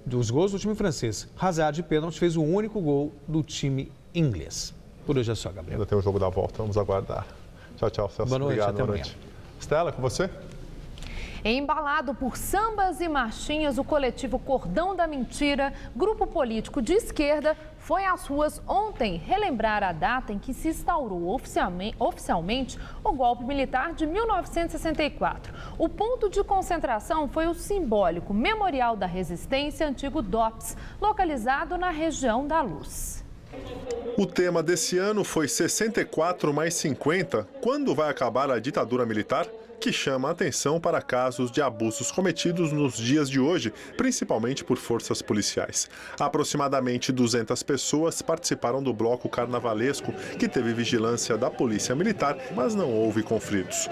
dos gols do time francês. Hazard de pênalti fez o único gol do time inglês. Por hoje é só, Gabriel. Ainda tem o jogo da volta, vamos aguardar. Tchau, tchau, Celso. Boa noite, obrigado. até amanhã. Estela, com você? Embalado por sambas e marchinhas, o coletivo Cordão da Mentira, grupo político de esquerda, foi às ruas ontem relembrar a data em que se instaurou oficialmente o golpe militar de 1964. O ponto de concentração foi o simbólico Memorial da Resistência, antigo DOPS, localizado na região da Luz. O tema desse ano foi 64 mais 50, quando vai acabar a ditadura militar? Que chama a atenção para casos de abusos cometidos nos dias de hoje, principalmente por forças policiais. Aproximadamente 200 pessoas participaram do bloco carnavalesco, que teve vigilância da Polícia Militar, mas não houve conflitos.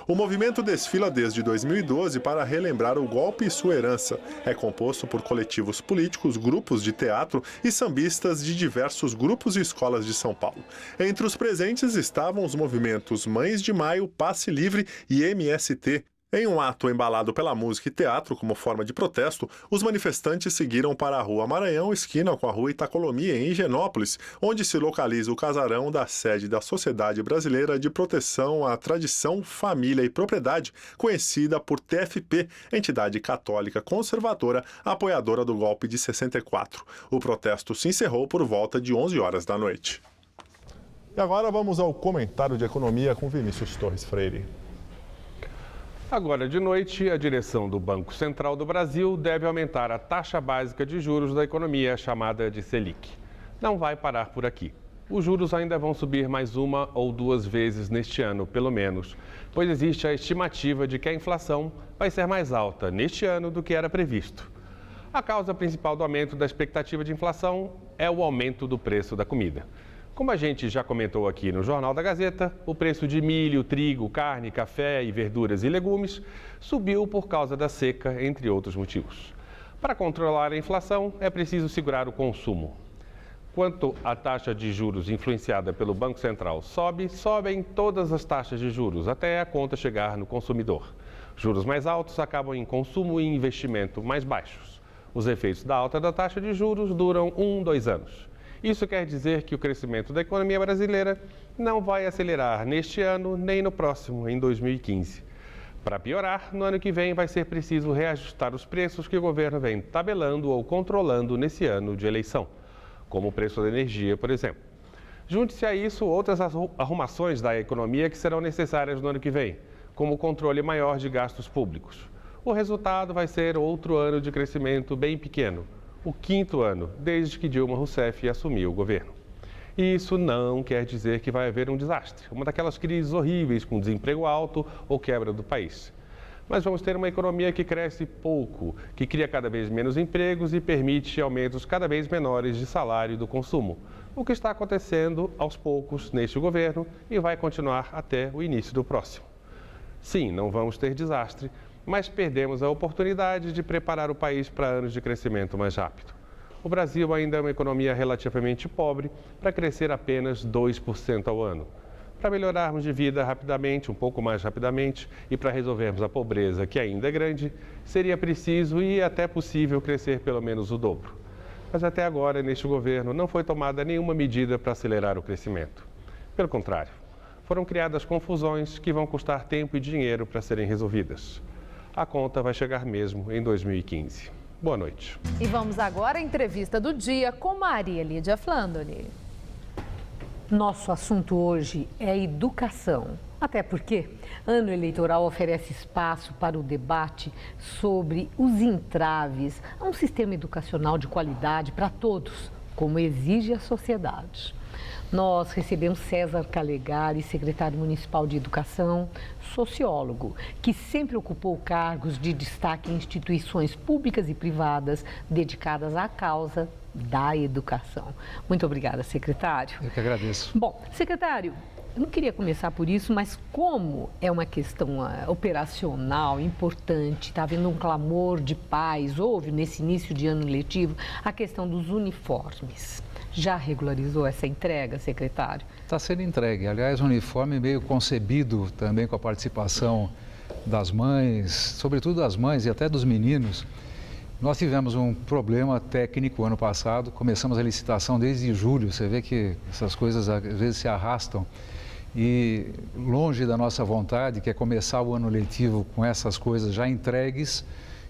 O movimento desfila desde 2012 para relembrar o golpe e sua herança. É composto por coletivos políticos, grupos de teatro e sambistas de diversos grupos e escolas de São Paulo. Entre os presentes estavam os movimentos Mães de Maio, Passe Livre e MST. Em um ato embalado pela música e teatro como forma de protesto, os manifestantes seguiram para a Rua Maranhão, esquina com a Rua Itacolomi, em Higienópolis, onde se localiza o casarão da sede da Sociedade Brasileira de Proteção à Tradição, Família e Propriedade, conhecida por TFP, entidade católica conservadora apoiadora do golpe de 64. O protesto se encerrou por volta de 11 horas da noite. E agora vamos ao comentário de economia com Vinícius Torres Freire. Agora de noite, a direção do Banco Central do Brasil deve aumentar a taxa básica de juros da economia, chamada de Selic. Não vai parar por aqui. Os juros ainda vão subir mais 1 ou 2 vezes neste ano, pelo menos, pois existe a estimativa de que a inflação vai ser mais alta neste ano do que era previsto. A causa principal do aumento da expectativa de inflação é o aumento do preço da comida. Como a gente já comentou aqui no Jornal da Gazeta, o preço de milho, trigo, carne, café e verduras e legumes subiu por causa da seca, entre outros motivos. Para controlar a inflação, é preciso segurar o consumo. Quanto à taxa de juros influenciada pelo Banco Central sobem todas as taxas de juros, até a conta chegar no consumidor. Juros mais altos acabam em consumo e investimento mais baixos. Os efeitos da alta da taxa de juros duram 2 anos. Isso quer dizer que o crescimento da economia brasileira não vai acelerar neste ano nem no próximo, em 2015. Para piorar, no ano que vem vai ser preciso reajustar os preços que o governo vem tabelando ou controlando nesse ano de eleição, como o preço da energia, por exemplo. Junte-se a isso outras arrumações da economia que serão necessárias no ano que vem, como o controle maior de gastos públicos. O resultado vai ser outro ano de crescimento bem pequeno, o 5º ano desde que Dilma Rousseff assumiu o governo. E isso não quer dizer que vai haver um desastre, uma daquelas crises horríveis com desemprego alto ou quebra do país. Mas vamos ter uma economia que cresce pouco, que cria cada vez menos empregos e permite aumentos cada vez menores de salário e do consumo. O que está acontecendo aos poucos neste governo e vai continuar até o início do próximo. Sim, não vamos ter desastre, mas perdemos a oportunidade de preparar o país para anos de crescimento mais rápido. O Brasil ainda é uma economia relativamente pobre para crescer apenas 2% ao ano. Para melhorarmos de vida rapidamente, um pouco mais rapidamente, e para resolvermos a pobreza, que ainda é grande, seria preciso e até possível crescer pelo menos o dobro. Mas até agora, neste governo, não foi tomada nenhuma medida para acelerar o crescimento. Pelo contrário, foram criadas confusões que vão custar tempo e dinheiro para serem resolvidas. A conta vai chegar mesmo em 2015. Boa noite. E vamos agora à entrevista do dia com Maria Lídia Flandoni. Nosso assunto hoje é educação. Até porque ano eleitoral oferece espaço para o debate sobre os entraves a um sistema educacional de qualidade para todos, como exige a sociedade. Nós recebemos César Calegari, secretário municipal de Educação, sociólogo, que sempre ocupou cargos de destaque em instituições públicas e privadas dedicadas à causa da educação. Muito obrigada, secretário. Eu que agradeço. Bom, secretário, eu não queria começar por isso, mas como é uma questão operacional importante, está havendo um clamor de pais, houve nesse início de ano letivo a questão dos uniformes. Já regularizou essa entrega, secretário? Está sendo entregue. Aliás, um uniforme meio concebido também com a participação das mães, sobretudo das mães e até dos meninos. Nós tivemos um problema técnico ano passado, começamos a licitação desde julho, você vê que essas coisas às vezes se arrastam. E longe da nossa vontade, que é começar o ano letivo com essas coisas já entregues,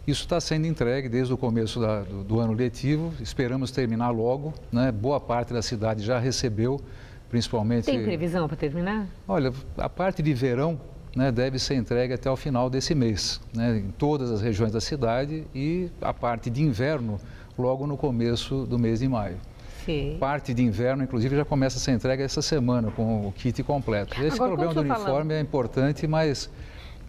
isso está sendo entregue desde o começo do ano letivo, esperamos terminar logo, né? Boa parte da cidade já recebeu, principalmente... Tem previsão para terminar? Olha, a parte de verão, né, deve ser entregue até o final desse mês, né, em todas as regiões da cidade, e a parte de inverno logo no começo do mês de maio. Sim. Parte de inverno, inclusive, já começa a ser entregue essa semana com o kit completo. Esse Agora, problema do uniforme é importante, mas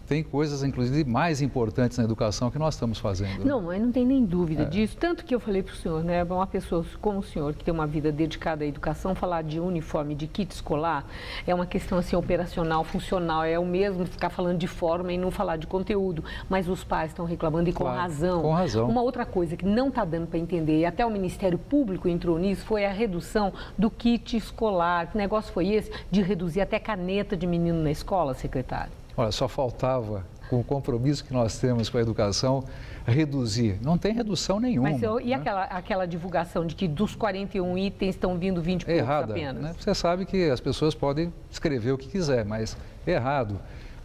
tem coisas, inclusive, mais importantes na educação que nós estamos fazendo. Não, mas não tem nem dúvida disso. Tanto que eu falei para o senhor, né? Uma pessoa como o senhor, que tem uma vida dedicada à educação, falar de uniforme, de kit escolar, é uma questão assim operacional, funcional. É o mesmo ficar falando de forma e não falar de conteúdo. Mas os pais estão reclamando e com razão. Com razão. Uma outra coisa que não está dando para entender, e até o Ministério Público entrou nisso, foi a redução do kit escolar. Que negócio foi esse de reduzir até caneta de menino na escola, secretário? Olha, só faltava, com o compromisso que nós temos com a educação, reduzir. Não tem redução nenhuma. Mas e aquela divulgação de que dos 41 itens estão vindo 20 e poucos errada, apenas? Né? Você sabe que as pessoas podem escrever o que quiser, mas errado.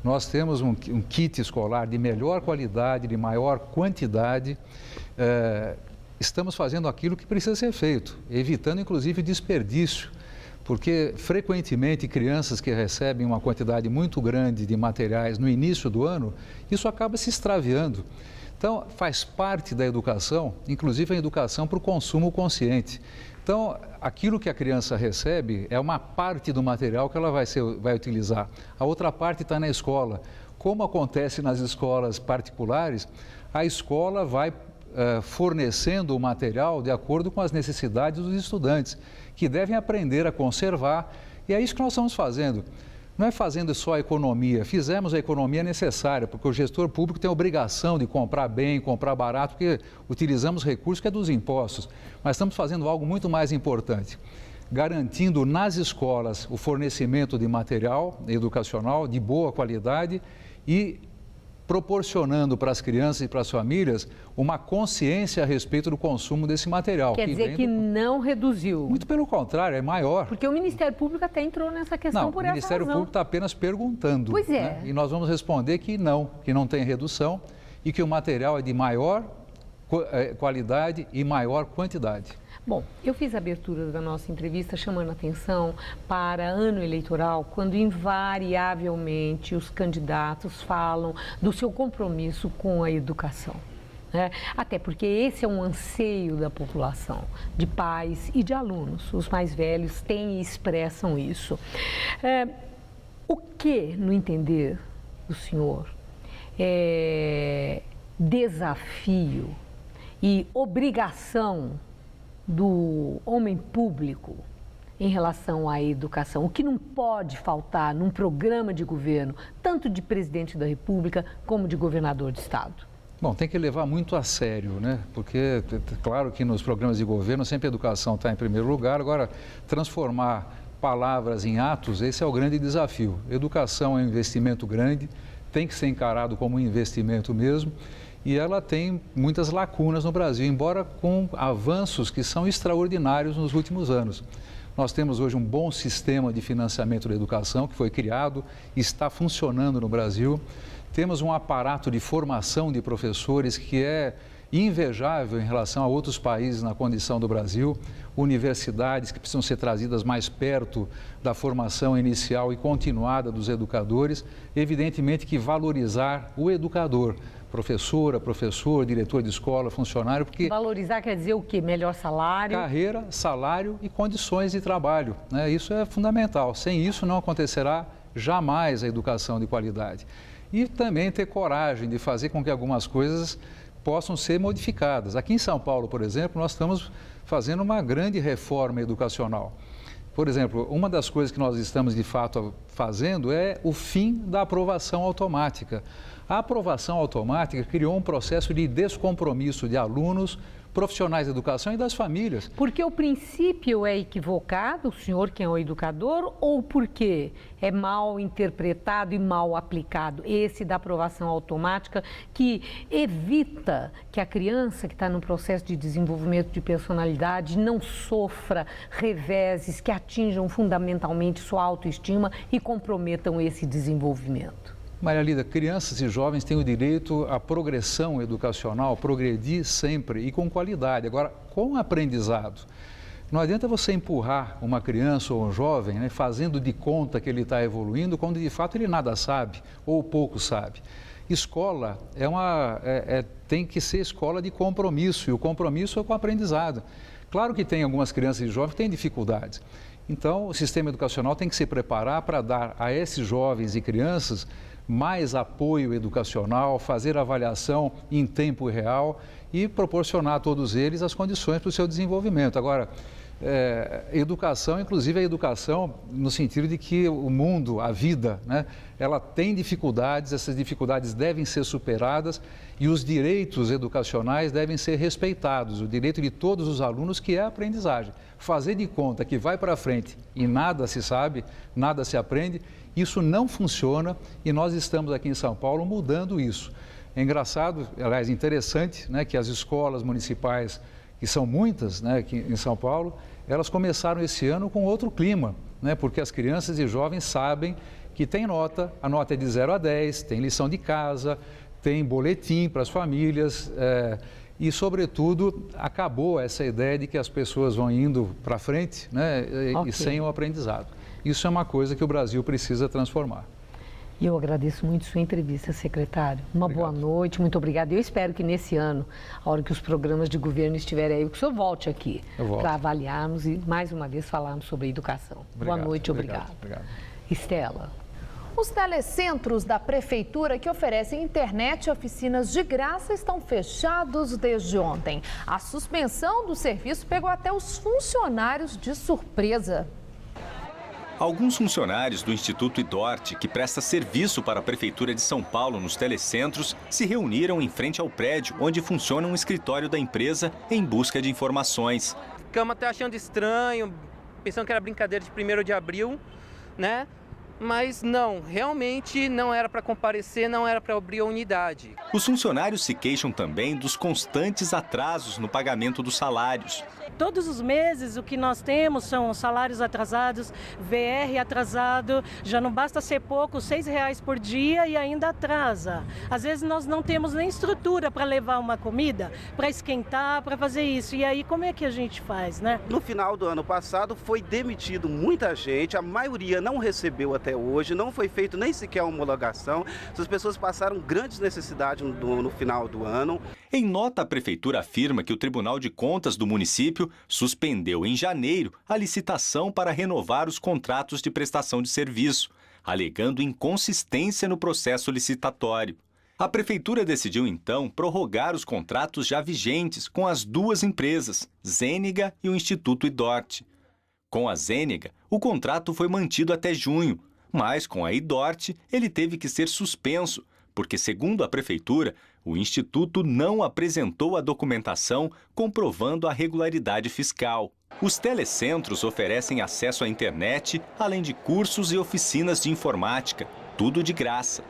Nós temos um kit escolar de melhor qualidade, de maior quantidade. Estamos fazendo aquilo que precisa ser feito, evitando inclusive desperdício. Porque, frequentemente, crianças que recebem uma quantidade muito grande de materiais no início do ano, isso acaba se extraviando. Então, faz parte da educação, inclusive a educação para o consumo consciente. Então, aquilo que a criança recebe é uma parte do material que ela vai utilizar. A outra parte está na escola. Como acontece nas escolas particulares, a escola vai fornecendo o material de acordo com as necessidades dos estudantes, que devem aprender a conservar, e é isso que nós estamos fazendo. Não é fazendo só a economia, fizemos a economia necessária, porque o gestor público tem a obrigação de comprar bem, comprar barato, porque utilizamos recursos que é dos impostos, mas estamos fazendo algo muito mais importante, garantindo nas escolas o fornecimento de material educacional de boa qualidade e proporcionando para as crianças e para as famílias uma consciência a respeito do consumo desse material. Quer dizer que não reduziu? Muito pelo contrário, é maior. Porque o Ministério Público até entrou nessa questão por essa razão. Não, o Ministério Público está apenas perguntando. Pois é. Né? E nós vamos responder que não tem redução e que o material é de maior qualidade e maior quantidade. Bom, eu fiz a abertura da nossa entrevista chamando a atenção para ano eleitoral, quando invariavelmente os candidatos falam do seu compromisso com a educação. né? Até porque esse é um anseio da população, de pais e de alunos. Os mais velhos têm e expressam isso. O que, no entender do senhor, é desafio e obrigação do homem público em relação à educação? O que não pode faltar num programa de governo, tanto de presidente da República como de governador de estado? Bom, tem que levar muito a sério, né? Porque, claro que nos programas de governo sempre a educação está em primeiro lugar. Agora, transformar palavras em atos, esse é o grande desafio. Educação é um investimento grande, tem que ser encarado como um investimento mesmo, e ela tem muitas lacunas no Brasil, embora com avanços que são extraordinários nos últimos anos. Nós temos hoje um bom sistema de financiamento da educação que foi criado e está funcionando no Brasil. Temos um aparato de formação de professores que é invejável em relação a outros países na condição do Brasil, universidades que precisam ser trazidas mais perto da formação inicial e continuada dos educadores, evidentemente que valorizar o educador, professora, professor, diretor de escola, funcionário, porque... Valorizar quer dizer o quê? Melhor salário? Carreira, salário e condições de trabalho, né? Isso é fundamental. Sem isso não acontecerá jamais a educação de qualidade. E também ter coragem de fazer com que algumas coisas possam ser modificadas. Aqui em São Paulo, por exemplo, nós estamos fazendo uma grande reforma educacional. Por exemplo, uma das coisas que nós estamos de fato fazendo é o fim da aprovação automática. A aprovação automática criou um processo de descompromisso de alunos, profissionais da educação e das famílias. Porque o princípio é equivocado, o senhor que é o educador, ou porque é mal interpretado e mal aplicado? Esse da aprovação automática que evita que a criança que está no processo de desenvolvimento de personalidade não sofra reveses que atinjam fundamentalmente sua autoestima e comprometam esse desenvolvimento. Maria Lida, crianças e jovens têm o direito à progressão educacional, progredir sempre e com qualidade. Agora, com aprendizado. Não adianta você empurrar uma criança ou um jovem, né, fazendo de conta que ele está evoluindo, quando de fato ele nada sabe ou pouco sabe. Escola tem que ser escola de compromisso, e o compromisso é com o aprendizado. Claro que tem algumas crianças e jovens que têm dificuldades. Então, o sistema educacional tem que se preparar para dar a esses jovens e crianças mais apoio educacional, fazer avaliação em tempo real e proporcionar a todos eles as condições para o seu desenvolvimento. Agora, educação, inclusive a educação no sentido de que o mundo, a vida, né, ela tem dificuldades, essas dificuldades devem ser superadas e os direitos educacionais devem ser respeitados, o direito de todos os alunos, que é a aprendizagem. Fazer de conta que vai para frente e nada se sabe, nada se aprende, isso não funciona e nós estamos aqui em São Paulo mudando isso. É engraçado, aliás, interessante, né, que as escolas municipais, que são muitas, né, aqui em São Paulo, elas começaram esse ano com outro clima, né, porque as crianças e jovens sabem que tem nota, a nota é de 0 a 10, tem lição de casa, tem boletim para as famílias e, sobretudo, acabou essa ideia de que as pessoas vão indo para frente, né, e sem o aprendizado. Isso é uma coisa que o Brasil precisa transformar. E eu agradeço muito sua entrevista, secretário. Uma boa noite, muito obrigada. Eu espero que nesse ano, a hora que os programas de governo estiverem aí, que o senhor volte aqui para avaliarmos e, mais uma vez, falarmos sobre educação. Boa noite, obrigado. Estela. Os telecentros da Prefeitura que oferecem internet e oficinas de graça estão fechados desde ontem. A suspensão do serviço pegou até os funcionários de surpresa. Alguns funcionários do Instituto Idorte, que presta serviço para a Prefeitura de São Paulo nos telecentros, se reuniram em frente ao prédio onde funciona um escritório da empresa em busca de informações. Ficamos até achando estranho, pensando que era brincadeira de 1º de abril, né? Mas não, realmente não era para comparecer, não era para abrir a unidade. Os funcionários se queixam também dos constantes atrasos no pagamento dos salários. Todos os meses o que nós temos são salários atrasados, VR atrasado, já não basta ser pouco, R$6 por dia e ainda atrasa. Às vezes nós não temos nem estrutura para levar uma comida, para esquentar, para fazer isso. E aí como é que a gente faz, né? No final do ano passado foi demitido muita gente, a maioria não recebeu até até hoje, não foi feito nem sequer a homologação. Essas pessoas passaram grandes necessidades no final do ano. Em nota, a Prefeitura afirma que o Tribunal de Contas do município suspendeu em janeiro a licitação para renovar os contratos de prestação de serviço, alegando inconsistência no processo licitatório. A Prefeitura decidiu, então, prorrogar os contratos já vigentes com as duas empresas, Zêniga e o Instituto Idorte. Com a Zêniga, o contrato foi mantido até junho, mas com a Idorte ele teve que ser suspenso, porque, segundo a Prefeitura, o Instituto não apresentou a documentação comprovando a regularidade fiscal. Os telecentros oferecem acesso à internet, além de cursos e oficinas de informática, tudo de graça.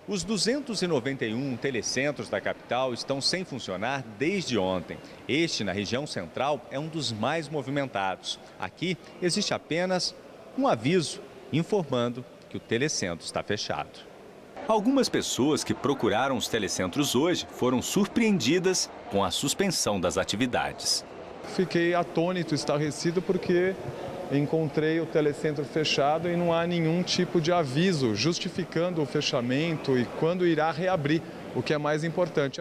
Os 291 telecentros da capital estão sem funcionar desde ontem. Este, na região central, é um dos mais movimentados. Aqui existe apenas um aviso informando que o telecentro está fechado. Algumas pessoas que procuraram os telecentros hoje foram surpreendidas com a suspensão das atividades. Fiquei atônito, estarrecido, porque encontrei o telecentro fechado e não há nenhum tipo de aviso justificando o fechamento e quando irá reabrir, o que é mais importante.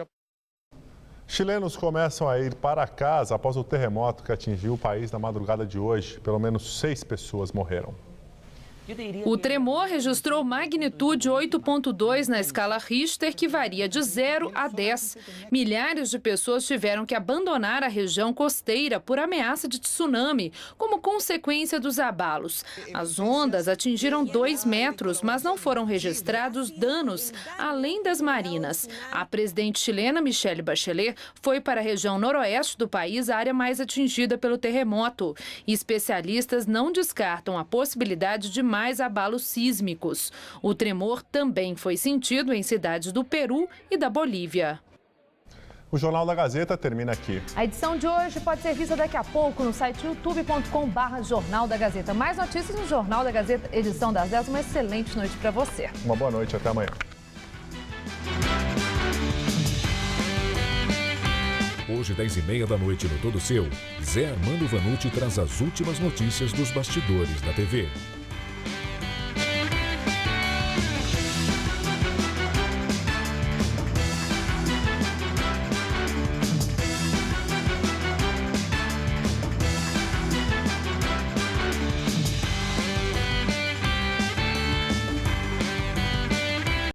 Chilenos começam a ir para casa após o terremoto que atingiu o país na madrugada de hoje. Pelo menos 6 pessoas morreram. O tremor registrou magnitude 8,2 na escala Richter, que varia de 0 a 10. Milhares de pessoas tiveram que abandonar a região costeira por ameaça de tsunami, como consequência dos abalos. As ondas atingiram 2 metros, mas não foram registrados danos, além das marinas. A presidente chilena, Michelle Bachelet, foi para a região noroeste do país, a área mais atingida pelo terremoto. Especialistas não descartam a possibilidade de mais abalos sísmicos. O tremor também foi sentido em cidades do Peru e da Bolívia. O Jornal da Gazeta termina aqui. A edição de hoje pode ser vista daqui a pouco no site youtube.com/Jornal da Gazeta. Mais notícias no Jornal da Gazeta, edição das 10. Uma excelente noite para você. Uma boa noite, até amanhã. Hoje, 10h30 da noite no Todo Seu, Zé Armando Vanucci traz as últimas notícias dos bastidores da TV.